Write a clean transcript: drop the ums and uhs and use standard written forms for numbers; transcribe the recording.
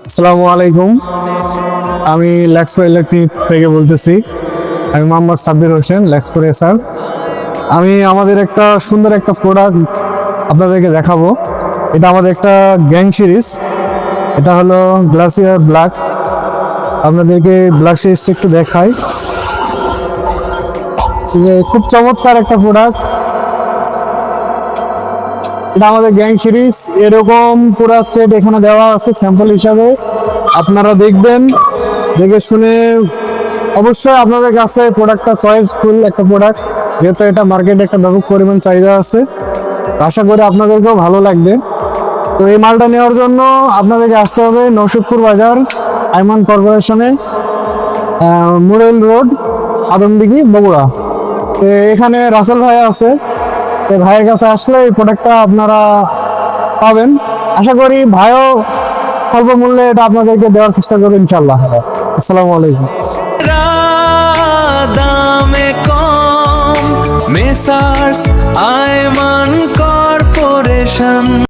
আসসালামু আলাইকুম। আমি লেক্সকো ইলেকট্রিক থেকে বলতেছি। আমি মোহাম্মদ সাব্বির হোসেন, লেক্সকো রেসার। আমি আমাদের একটা সুন্দর একটা প্রোডাক্ট আপনাদেরকে দেখাবো। এটা আমাদের একটা গ্যাং সিরিজ। এটা হলো গ্লাসিয়ার ব্ল্যাক। আপনাদেরকে ব্ল্যাক সিরিজটা একটু দেখাই। খুব চমৎকার একটা প্রোডাক্ট। এটা আমাদের গ্যাং সিরিজ। এরকম পুরো সেট এখানে দেওয়া আছে স্যাম্পল হিসাবে। আপনারা দেখবেন, দেখে শুনে অবশ্যই আপনাদের কাছে প্রোডাক্টটা চয়েসফুল একটা প্রোডাক্ট, যেহেতু এটা মার্কেটে একটা ব্যাপক পরিমাণ চাহিদা আছে। আশা করি আপনাদেরকেও ভালো লাগবে। তো এই মালটা নেওয়ার জন্য আপনাদেরকে আসতে হবে নওশদপুর বাজার, আইমান কর্পোরেশনে, মুরেল রোড, আদমদিঘি, বগুড়া। তো এখানে রাসেল ভাই আছে। তো ভাইয়ের কাছে আসলে এই প্রোডাক্টটা আপনারা পাবেন। আশা করি ভাইও স্বল্প মূল্যে এটা আপনাদেরকে দেওয়ার চেষ্টা করবেন ইনশাল্লাহ। আসসালামু আলাইকুম। দামে কম মেসার্স আইমান কর্পোরেশন।